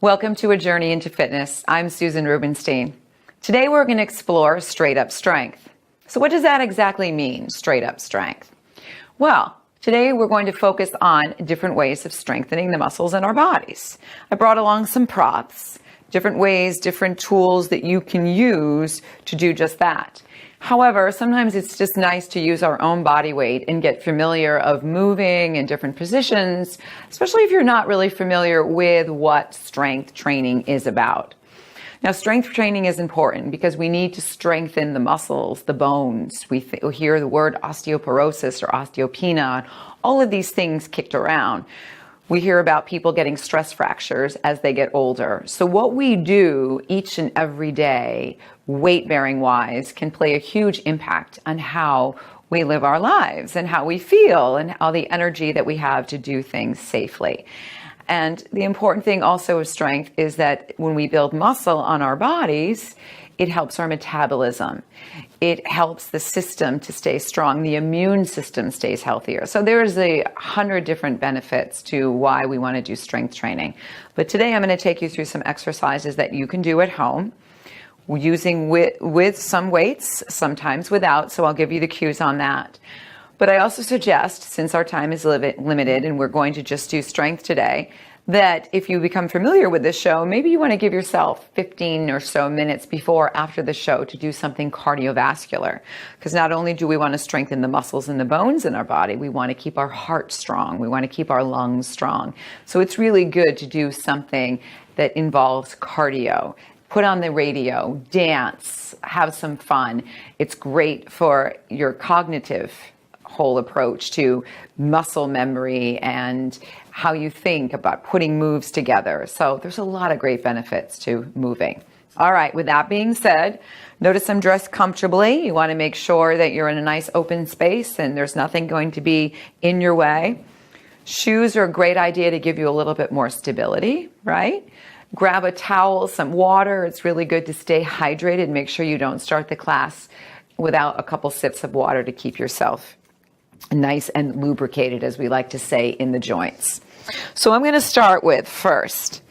Welcome to A Journey into Fitness. I'm Susan Rubenstein. Today we're going to explore straight up strength. So what does that exactly mean, straight up strength? Well, today we're going to focus on different ways of strengthening the muscles in our bodies. I brought along some props, different ways, different tools that you can use to do just that. However, sometimes it's just nice to use our own body weight and get familiar of moving in different positions, especially if you're not really familiar with what strength training is about. Now, strength training is important because we need to strengthen the muscles, the bones. We hear the word osteoporosis or osteopenia, all of these things kicked around. We hear about people getting stress fractures as they get older. So what we do each and every day, weight-bearing wise, can play a huge impact on how we live our lives and how we feel and all the energy that we have to do things safely. And the important thing also of strength is that when we build muscle on our bodies, it helps our metabolism. It helps the system to stay strong. The immune system stays healthier. So there's 100 different benefits to why we want to do strength training. But today I'm going to take you through some exercises that you can do at home using with some weights, sometimes without. So I'll give you the cues on that. But I also suggest, since our time is limited and we're going to just do strength today, that if you become familiar with this show, maybe you want to give yourself 15 or so minutes before, after the show to do something cardiovascular. Because not only do we want to strengthen the muscles and the bones in our body, we want to keep our heart strong. We want to keep our lungs strong. So it's really good to do something that involves cardio. Put on the radio, dance, have some fun. It's great for your cognitive whole approach to muscle memory and how you think about putting moves together. So there's a lot of great benefits to moving. All right, with that being said, notice I'm dressed comfortably. You want to make sure that you're in a nice open space and there's nothing going to be in your way. Shoes are a great idea to give you a little bit more stability, right? Grab a towel, some water. It's really good to stay hydrated. Make sure you don't start the class without a couple sips of water to keep yourself nice and lubricated, as we like to say, in the joints. So I'm going to start with first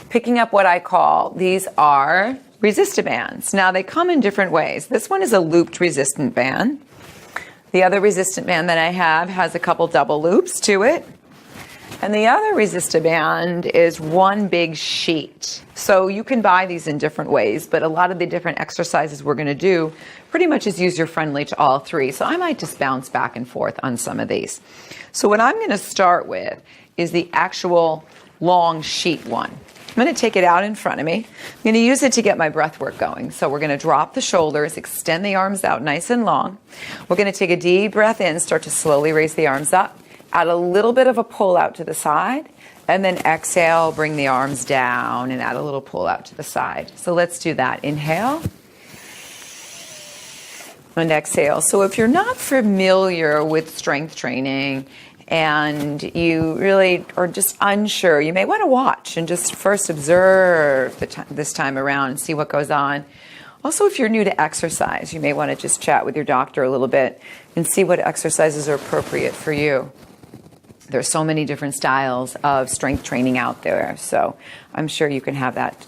picking up what I call, these are resistive bands. Now they come in different ways. This one is a looped resistant band. The other resistant band that I have has a couple double loops to it. And the other resistive band is one big sheet. So you can buy these in different ways, but a lot of the different exercises we're going to do pretty much is user-friendly to all three. So I might just bounce back and forth on some of these. So what I'm going to start with is the actual long sheet one. I'm going to take it out in front of me. I'm going to use it to get my breath work going. So we're going to drop the shoulders, extend the arms out nice and long. We're going to take a deep breath in, start to slowly raise the arms up. Add a little bit of a pull out to the side, and then exhale, bring the arms down and add a little pull out to the side. So let's do that. Inhale and exhale. So if you're not familiar with strength training and you really are just unsure, you may want to watch and just first observe this time around and see what goes on. Also, if you're new to exercise, you may want to just chat with your doctor a little bit and see what exercises are appropriate for you. There's so many different styles of strength training out there, so I'm sure you can have that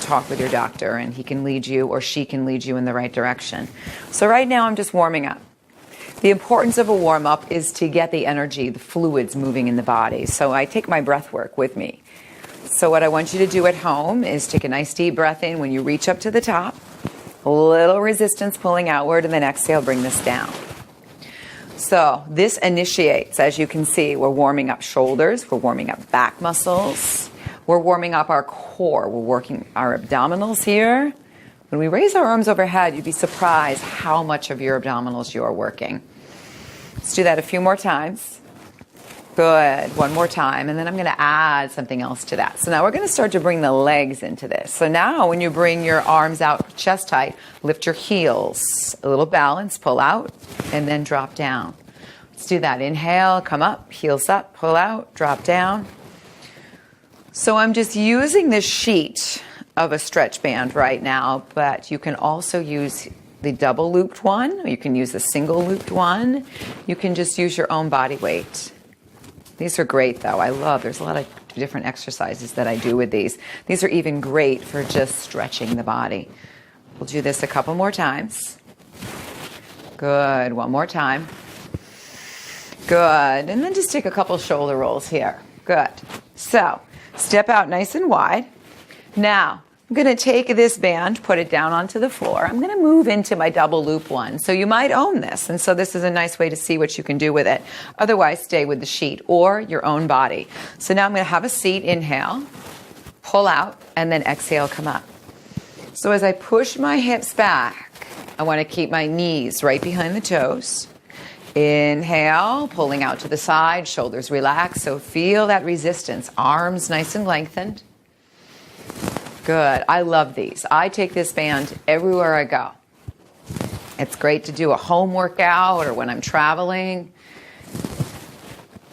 talk with your doctor and he can lead you or she can lead you in the right direction. So right now I'm just warming up. The importance of a warm-up is to get the energy, the fluids moving in the body. So I take my breath work with me. So what I want you to do at home is take a nice deep breath in when you reach up to the top, a little resistance pulling outward, and then exhale, bring this down. So this initiates, as you can see, we're warming up shoulders, we're warming up back muscles, we're warming up our core, we're working our abdominals here. When we raise our arms overhead, you'd be surprised how much of your abdominals you are working. Let's do that a few more times. Good. One more time. And then I'm going to add something else to that. So now we're going to start to bring the legs into this. So now when you bring your arms out chest height, lift your heels. A little balance, pull out, and then drop down. Let's do that. Inhale, come up, heels up, pull out, drop down. So I'm just using this sheet of a stretch band right now, but you can also use the double looped one, or you can use the single looped one. You can just use your own body weight. These are great though. I love, there's a lot of different exercises that I do with these. These are even great for just stretching the body. We'll do this a couple more times. Good. One more time. Good. And then just take a couple shoulder rolls here. Good. So step out nice and wide. Now, I'm going to take this band, put it down onto the floor. I'm going to move into my double loop one. So you might own this. And so this is a nice way to see what you can do with it. Otherwise, stay with the sheet or your own body. So now I'm going to have a seat. Inhale, pull out, and then exhale, come up. So as I push my hips back, I want to keep my knees right behind the toes. Inhale, pulling out to the side, shoulders relax. So feel that resistance. Arms nice and lengthened. Good. I love these. I take this band everywhere I go. It's great to do a home workout or when I'm traveling.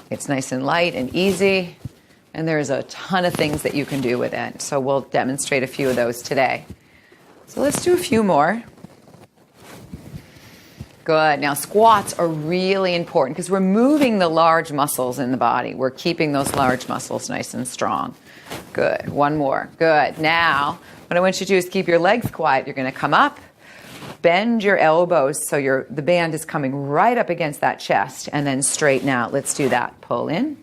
It's nice and light and easy. And there's a ton of things that you can do with it. So we'll demonstrate a few of those today. So let's do a few more. Good. Now squats are really important because we're moving the large muscles in the body. We're keeping those large muscles nice and strong. Good. One more. Good. Now, what I want you to do is keep your legs quiet. You're going to come up, bend your elbows so the band is coming right up against that chest, and then straighten out. Let's do that. Pull in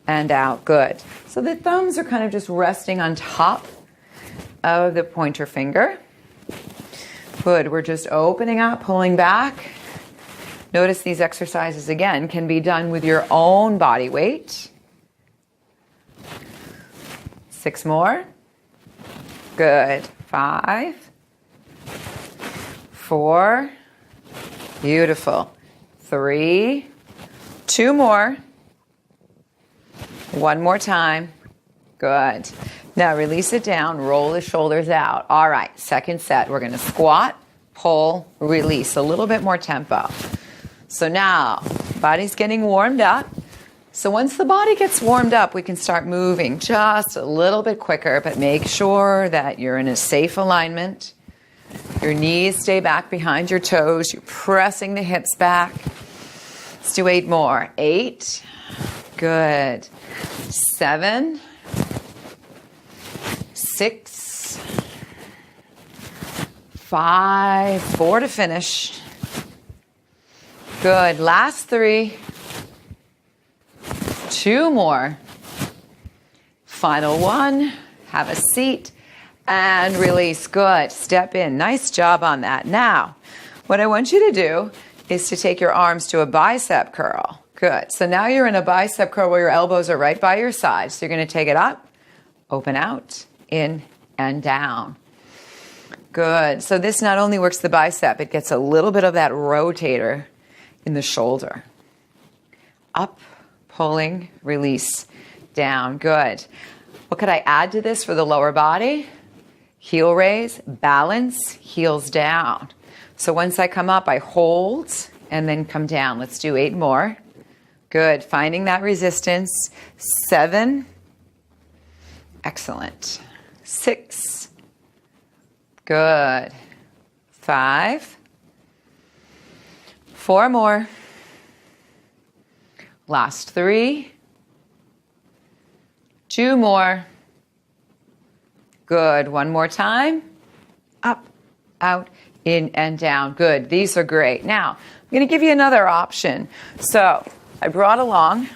and out. Good. So the thumbs are kind of just resting on top of the pointer finger. Good. We're just opening up, pulling back. Notice these exercises, again, can be done with your own body weight. 6 more. Good. 5. 4. Beautiful. 3. 2 more. 1 more time. Good. Now release it down, roll the shoulders out. All right, second set. We're going to squat, pull, release. A little bit more tempo. So now, body's getting warmed up. So once the body gets warmed up, we can start moving just a little bit quicker, but make sure that you're in a safe alignment. Your knees stay back behind your toes. You're pressing the hips back. Let's do 8 more. 8. Good. 7. 6. 5. 4 to finish. Good. Last 3. 2 more. Final 1. Have a seat and release. Good. Step in. Nice job on that. Now, what I want you to do is to take your arms to a bicep curl. Good. So now you're in a bicep curl where your elbows are right by your side. So you're going to take it up, open out, in and down. Good. So this not only works the bicep, it gets a little bit of that rotator in the shoulder. Up, pulling, release, down. Good. What could I add to this for the lower body? Heel raise, balance, heels down. So once I come up, I hold and then come down. Let's do 8 more. Good. Finding that resistance. 7. Excellent. 6. Good. 5. 4 more. Last 3. 2 more. Good. 1 more time. Up, out, in, and down. Good. These are great. Now, I'm going to give you another option. So, I brought along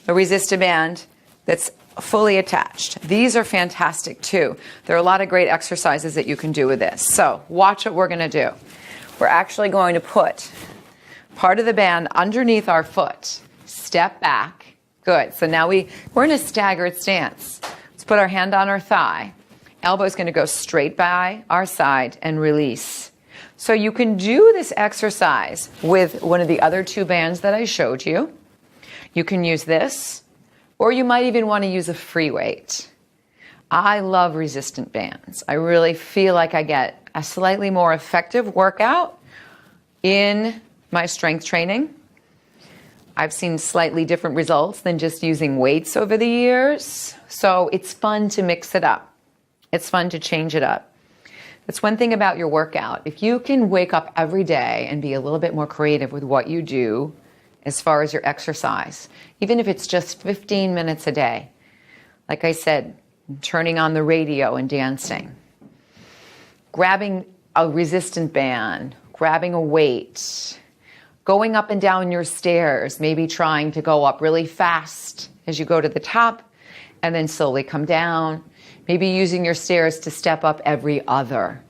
a resistive band that's fully attached. These are fantastic too. There are a lot of great exercises that you can do with this. So, watch what we're going to do. We're actually going to put part of the band underneath our foot. Step back. Good. So now we're in a staggered stance. Let's put our hand on our thigh. Elbow's going to go straight by our side and release. So you can do this exercise with one of the other 2 bands that I showed you. You can use this, or you might even want to use a free weight. I love resistant bands. I really feel like I get a slightly more effective workout in my strength training. I've seen slightly different results than just using weights over the years. So it's fun to mix it up. It's fun to change it up. That's one thing about your workout. If you can wake up every day and be a little bit more creative with what you do, as far as your exercise, even if it's just 15 minutes a day. Like I said, turning on the radio and dancing, grabbing a resistant band, grabbing a weight, going up and down your stairs, maybe trying to go up really fast as you go to the top and then slowly come down, maybe using your stairs to step up every other,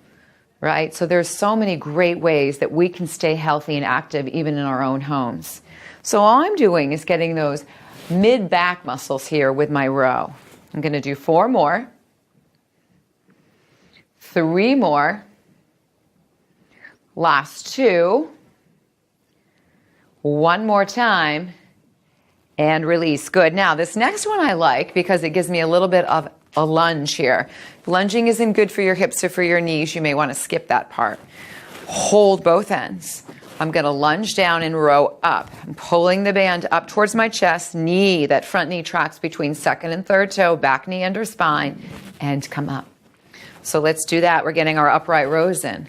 right? So there's so many great ways that we can stay healthy and active even in our own homes. So all I'm doing is getting those mid-back muscles here with my row. I'm going to do 4 more, 3 more, last 2, 1 more time, and release. Good. Now, this next one I like because it gives me a little bit of a lunge here. If lunging isn't good for your hips or for your knees, you may want to skip that part. Hold both ends. I'm going to lunge down and row up. I'm pulling the band up towards my chest, knee, that front knee tracks between second and third toe, back knee under spine, and come up. So let's do that. We're getting our upright rows in.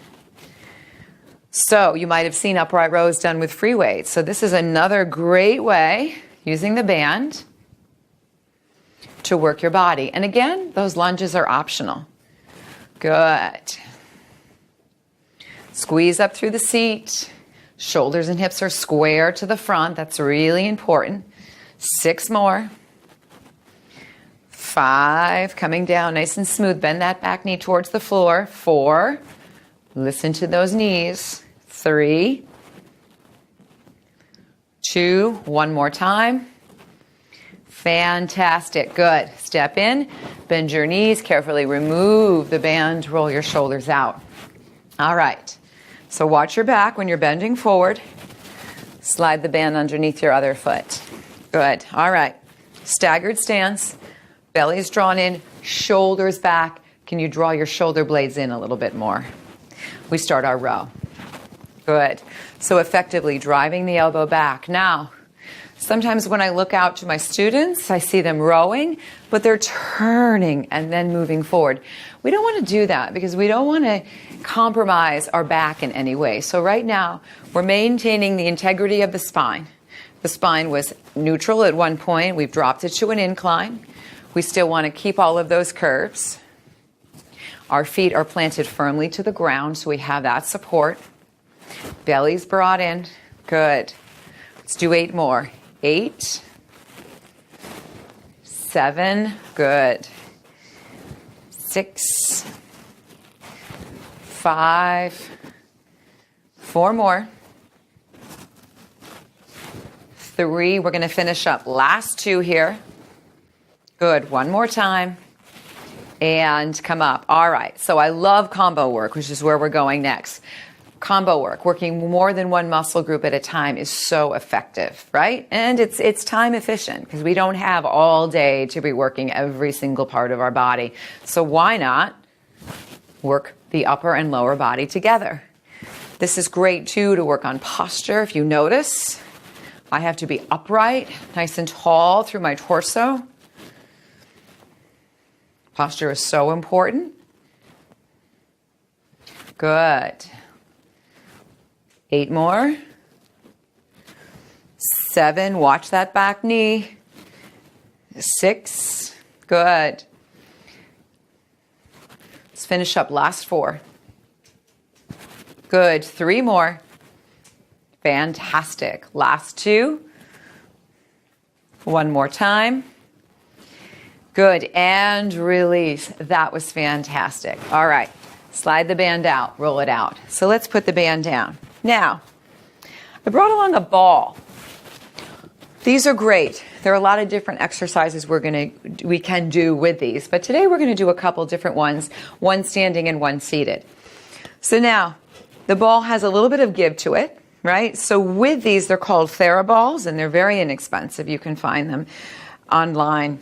So you might have seen upright rows done with free weights. So this is another great way, using the band, to work your body. And again, those lunges are optional. Good. Squeeze up through the seat. Shoulders and hips are square to the front. That's really important. 6 more. 5, coming down nice and smooth. Bend that back knee towards the floor. 4, listen to those knees. 3, 2, 1 more time. Fantastic. Good. Step in, bend your knees, carefully remove the band, roll your shoulders out. All right. So watch your back when you're bending forward. Slide the band underneath your other foot. Good. All right. Staggered stance. Belly's drawn in, shoulders back. Can you draw your shoulder blades in a little bit more? We start our row. Good. So effectively driving the elbow back. Now, sometimes when I look out to my students, I see them rowing, but they're turning and then moving forward. We don't want to do that because we don't want to compromise our back in any way. So right now, we're maintaining the integrity of the spine. The spine was neutral at one point. We've dropped it to an incline. We still want to keep all of those curves. Our feet are planted firmly to the ground, so we have that support. Belly's brought in. Good. Let's do 8 more. 8, 7, good. 6, 5, 4 more. 3, we're going to finish up. Last 2 here. Good. 1 more time. And come up. All right. So I love combo work, which is where we're going next. Combo work, working more than one muscle group at a time, is so effective, right? And it's time efficient because we don't have all day to be working every single part of our body. So why not work the upper and lower body together? This is great too to work on posture. If you notice, I have to be upright, nice and tall through my torso. Posture is so important. Good. 8 more. 7, watch that back knee. 6, good. Let's finish up, last 4. Good, 3 more. Fantastic. Last 2. 1 more time. Good, and release. That was fantastic. All right, slide the band out, roll it out. So let's put the band down. Now, I brought along a ball. These are great. There are a lot of different exercises we can do with these, but today we're going to do a couple different ones, one standing and one seated. So now, the ball has a little bit of give to it, right? So with these, they're called TheraBalls, and they're very inexpensive. You can find them online.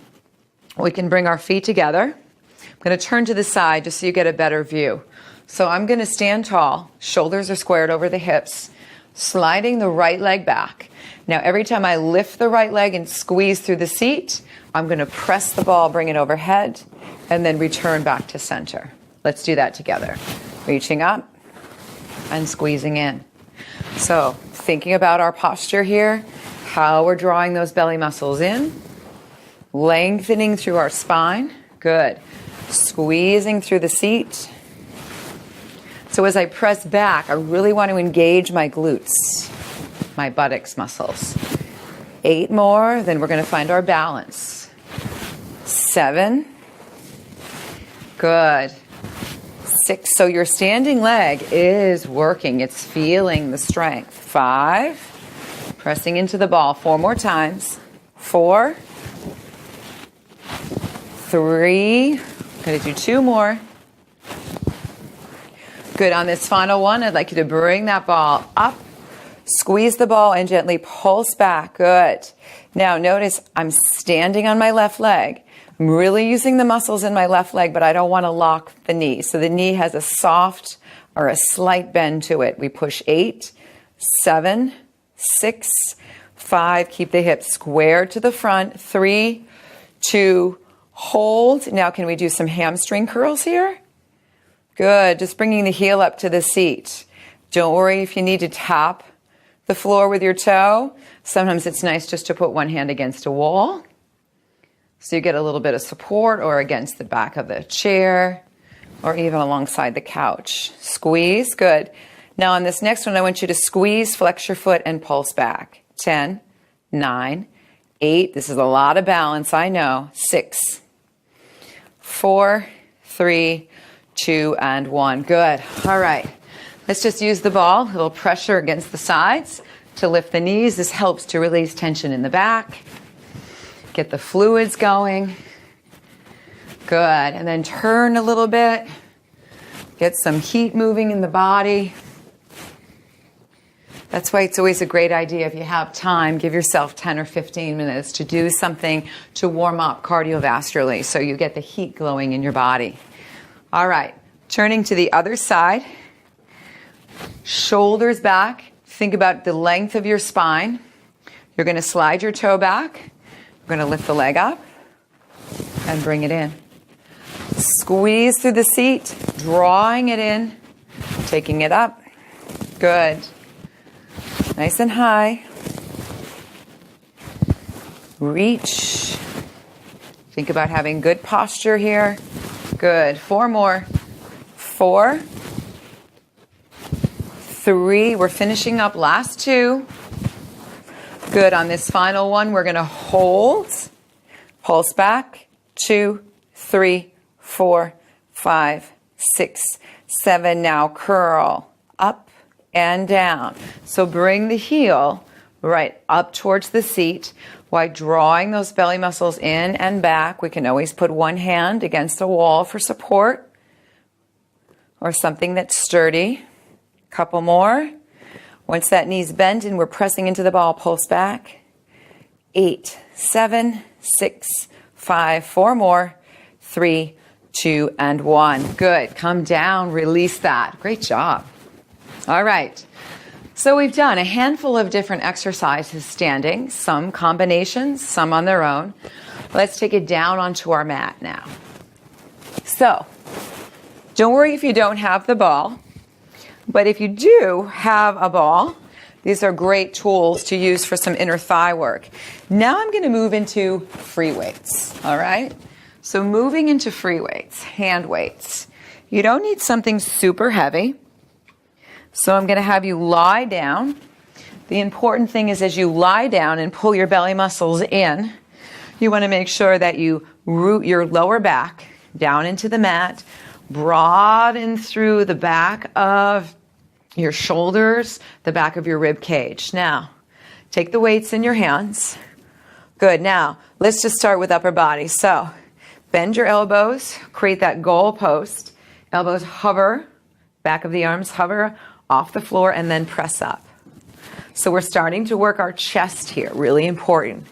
We can bring our feet together. I'm going to turn to the side just so you get a better view. So I'm going to stand tall, shoulders are squared over the hips, sliding the right leg back. Now every time I lift the right leg and squeeze through the seat, I'm going to press the ball, bring it overhead, and then return back to center. Let's do that together. Reaching up and squeezing in. So thinking about our posture here, how we're drawing those belly muscles in, lengthening through our spine. Good. Squeezing through the seat. So as I press back, I really want to engage my glutes, my buttocks muscles. 8 more, then we're going to find our balance. 7. Good. 6. So your standing leg is working. It's feeling the strength. 5. Pressing into the ball. 4 more times. 4. 3. Going to do 2 more. Good. On this final one, I'd like you to bring that ball up. Squeeze the ball and gently pulse back. Good. Now notice I'm standing on my left leg. I'm really using the muscles in my left leg, but I don't want to lock the knee. So the knee has a soft or a slight bend to it. We push 8, 7, 6, 5. Keep the hips square to the front. 3, 2, hold. Now can we do some hamstring curls here? Good. Just bringing the heel up to the seat. Don't worry if you need to tap the floor with your toe. Sometimes it's nice just to put one hand against a wall so you get a little bit of support, or against the back of the chair, or even alongside the couch. Squeeze. Good. Now on this next one, I want you to squeeze, flex your foot, and pulse back. 10, 9, 8. This is a lot of balance, I know. 6, 4, 3, 2, and 1. Good. All right. Let's just use the ball, a little pressure against the sides to lift the knees. This helps to release tension in the back. Get the fluids going. Good. And then turn a little bit. Get some heat moving in the body. That's why it's always a great idea, if you have time, give yourself 10 or 15 minutes to do something to warm up cardiovascularly so you get the heat glowing in your body. All right. Turning to the other side. Shoulders back. Think about the length of your spine. You're going to slide your toe back. We're going to lift the leg up and bring it in. Squeeze through the seat, drawing it in, taking it up. Good. Nice and high. Reach. Think about having good posture here. Good. 4 more. 4. 3. We're finishing up. Last 2. Good. On this final one, we're going to hold. Pulse back. 2, 3, 4, 5, 6, 7. Now curl up and down. So bring the heel right up towards the seat while drawing those belly muscles in and back. We can always put one hand against a wall for support or something that's sturdy. Couple more. Once that knee's bent and we're pressing into the ball, pulse back. 8, 7, 6, 5, 4 more. 3, 2, and 1. Good. Come down, release that. Great job. All right. So we've done a handful of different exercises standing, some combinations, some on their own. Let's take it down onto our mat now. So, don't worry if you don't have the ball. But if you do have a ball, these are great tools to use for some inner thigh work. Now I'm going to move into free weights, all right? So moving into free weights, hand weights. You don't need something super heavy. So I'm going to have you lie down. The important thing is as you lie down and pull your belly muscles in, you want to make sure that you root your lower back down into the mat, broaden through the back of your shoulders, the back of your rib cage. Now, take the weights in your hands. Good. Now, let's just start with upper body. So, bend your elbows, create that goal post. Elbows hover, back of the arms hover off the floor, and then press up. So we're starting to work our chest here, really important.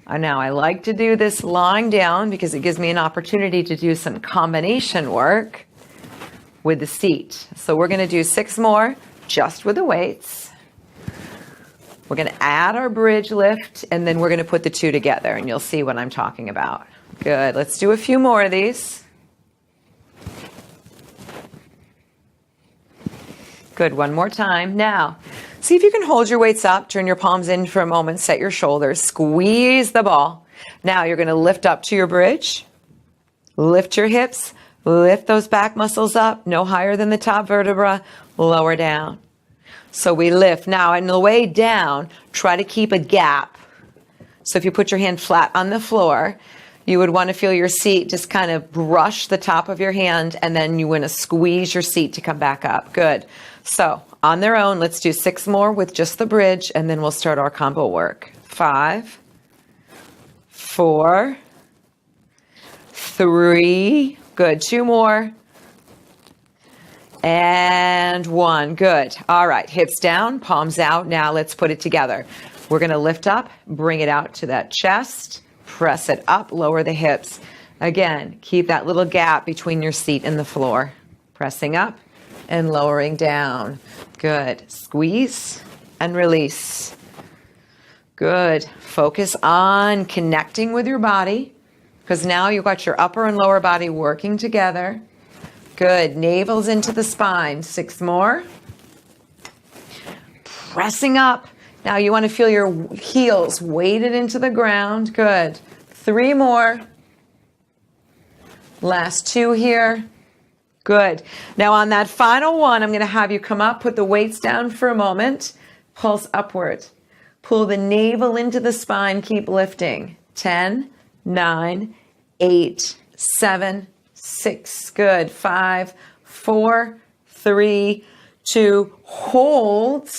Now, I like to do this lying down because it gives me an opportunity to do some combination work with the seat. So we're going to do 6 more just with the weights. We're going to add our bridge lift, and then we're going to put the 2 together, and you'll see what I'm talking about. Good. Let's do a few more of these. Good. One more time. Now, See if you can hold your weights up, turn your palms in for a moment, set your shoulders, squeeze the ball. Now you're going to lift up to your bridge, lift your hips, lift those back muscles up, no higher than the top vertebra, lower down. So we lift. Now on the way down, try to keep a gap. So if you put your hand flat on the floor, you would want to feel your seat just kind of brush the top of your hand, and then you want to squeeze your seat to come back up. Good. So on their own, let's do 6 more with just the bridge, and then we'll start our combo work. 5, 4, 3, good. 2 more. And 1, good. All right, hips down, palms out. Now let's put it together. We're going to lift up, bring it out to that chest, press it up, lower the hips. Again, keep that little gap between your seat and the floor. Pressing up and lowering down. Good. Squeeze and release. Good. Focus on connecting with your body, because now you've got your upper and lower body working together. Good. Navel's into the spine. 6 more. Pressing up. Now you want to feel your heels weighted into the ground. Good. 3 more. Last 2 here. Good. Now on that final one, I'm going to have you come up, put the weights down for a moment, pulse upward. Pull the navel into the spine, keep lifting. 10, 9, 8, 7, 6. Good. 5, 4, 3, 2. Hold.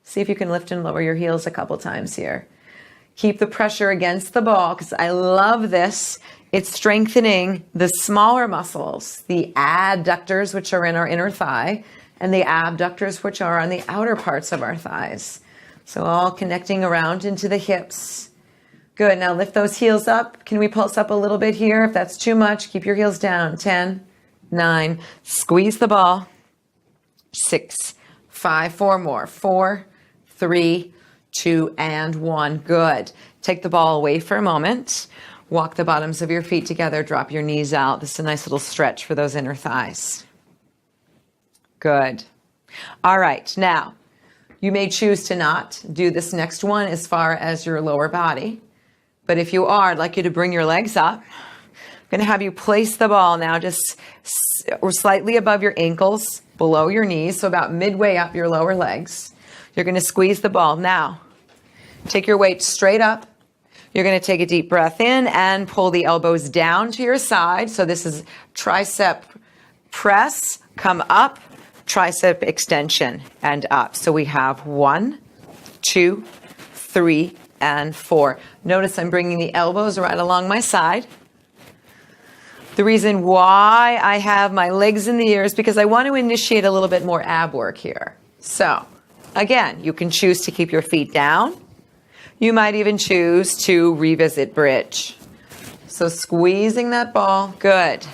See if you can lift and lower your heels a couple times here. Keep the pressure against the ball, because I love this. It's strengthening the smaller muscles, the adductors, which are in our inner thigh, and the abductors, which are on the outer parts of our thighs. So all connecting around into the hips. Good. Now lift those heels up. Can we pulse up a little bit here? If that's too much, keep your heels down. 10, 9, squeeze the ball. 6, 5, 4 more. 4, 3, 2, and 1. Good. Take the ball away for a moment. Walk the bottoms of your feet together. Drop your knees out. This is a nice little stretch for those inner thighs. Good. All right. Now, you may choose to not do this next one as far as your lower body. But if you are, I'd like you to bring your legs up. I'm going to have you place the ball now just slightly above your ankles, below your knees, so about midway up your lower legs. You're going to squeeze the ball. Now, take your weight straight up. You're going to take a deep breath in and pull the elbows down to your side. So this is tricep press, come up, tricep extension, and up. So we have 1, 2, 3, and 4. Notice I'm bringing the elbows right along my side. The reason why I have my legs in the air is because I want to initiate a little bit more ab work here. So again, you can choose to keep your feet down. You might even choose to revisit bridge. So squeezing that ball, good.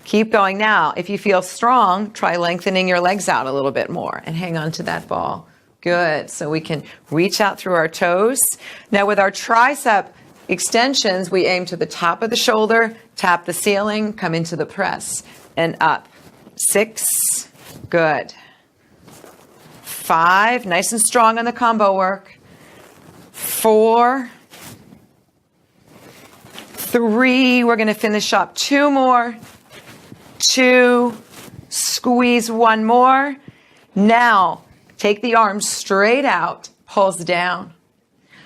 Keep going. Now, if you feel strong, try lengthening your legs out a little bit more and hang on to that ball. Good. So we can reach out through our toes. Now with our tricep extensions, we aim to the top of the shoulder, tap the ceiling, come into the press, and up. 6, good. 5, nice and strong on the combo work. 4, 3, we're going to finish up. 2 more. 2, squeeze 1 more. Now, take the arms straight out, pulse down.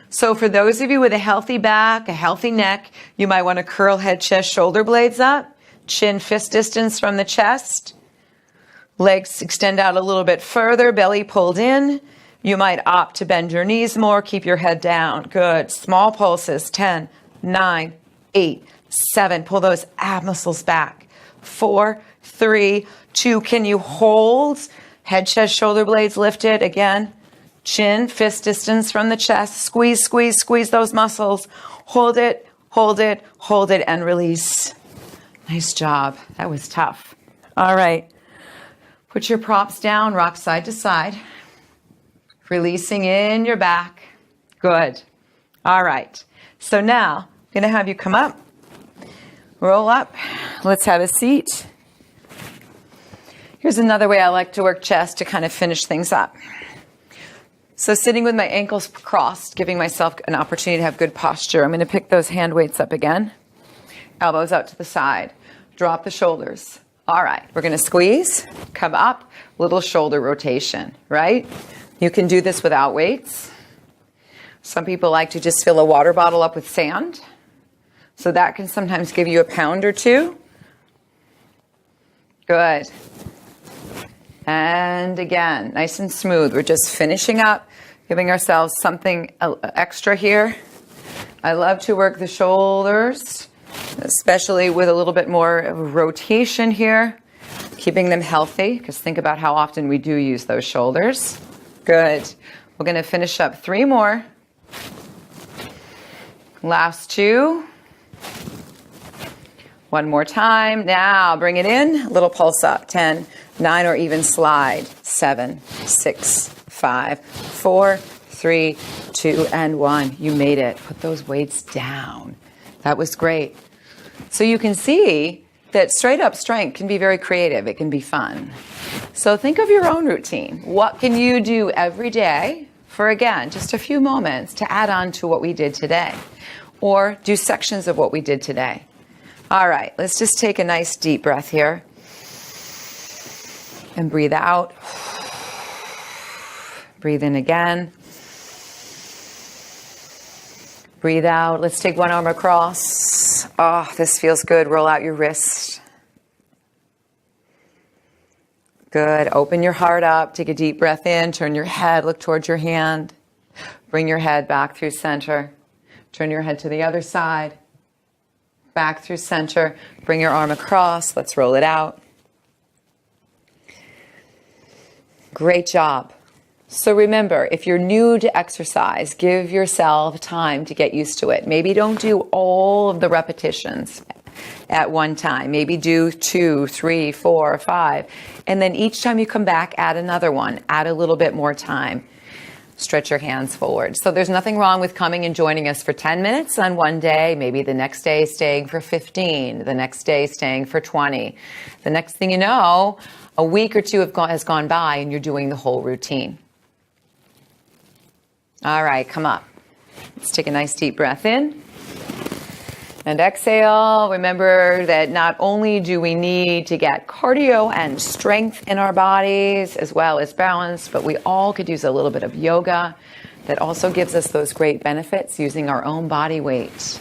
So for those of you with a healthy back, a healthy neck, you might want to curl head, chest, shoulder blades up, chin fist distance from the chest. Legs extend out a little bit further, belly pulled in. You might opt to bend your knees more, keep your head down. Good. Small pulses. 10, 9, 8, 7. Pull those ab muscles back. 4, 3, 2. Can you hold? Head, chest, shoulder blades lifted. Again, chin, fist distance from the chest. Squeeze, squeeze, squeeze those muscles. Hold it, hold it, hold it, and release. Nice job. That was tough. All right. Put your props down, rock side to side. Releasing in your back. Good. All right. So now, I'm going to have you come up, roll up. Let's have a seat. Here's another way I like to work chest to kind of finish things up. So sitting with my ankles crossed, giving myself an opportunity to have good posture. I'm going to pick those hand weights up again. Elbows out to the side. Drop the shoulders. All right, we're going to squeeze, come up, little shoulder rotation, right? You can do this without weights. Some people like to just fill a water bottle up with sand. So that can sometimes give you a pound or two. Good. And again, nice and smooth. We're just finishing up, giving ourselves something extra here. I love to work the shoulders, especially with a little bit more rotation here, keeping them healthy, because think about how often we do use those shoulders. Good. We're going to finish up 3 more. Last 2. One more time. Now bring it in. A little pulse up. 10, 9, or even slide. 7, 6, 5, 4, 3, 2, and 1. You made it. Put those weights down. That was great. So you can see that straight up strength can be very creative. It can be fun. So think of your own routine. What can you do every day for, again, just a few moments to add on to what we did today? Or do sections of what we did today. All right, let's just take a nice deep breath here. And breathe out. Breathe in again. Breathe out. Let's take one arm across. Oh, this feels good. Roll out your wrist. Good. Open your heart up. Take a deep breath in. Turn your head. Look towards your hand. Bring your head back through center. Turn your head to the other side. Back through center. Bring your arm across. Let's roll it out. Great job. So remember, if you're new to exercise, give yourself time to get used to it. Maybe don't do all of the repetitions at one time. Maybe do 2, 3, 4, 5. And then each time you come back, add another one. Add a little bit more time. Stretch your hands forward. So there's nothing wrong with coming and joining us for 10 minutes on one day, maybe the next day staying for 15, the next day staying for 20. The next thing you know, a week or two has gone by and you're doing the whole routine. All right, come up. Let's take a nice deep breath in and exhale. Remember that not only do we need to get cardio and strength in our bodies as well as balance, but we all could use a little bit of yoga that also gives us those great benefits using our own body weight.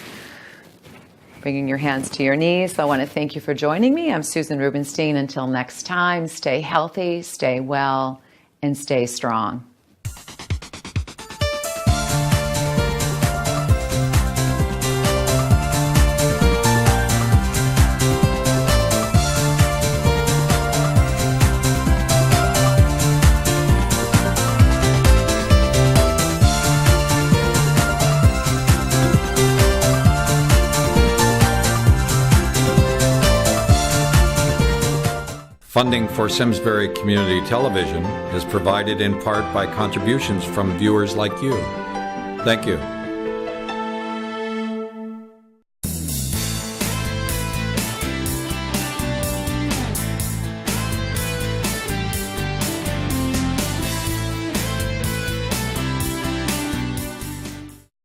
Bringing your hands to your knees. So I want to thank you for joining me. I'm Susan Rubenstein. Until next time, stay healthy, stay well, and stay strong. Funding for Simsbury Community Television is provided in part by contributions from viewers like you. Thank you.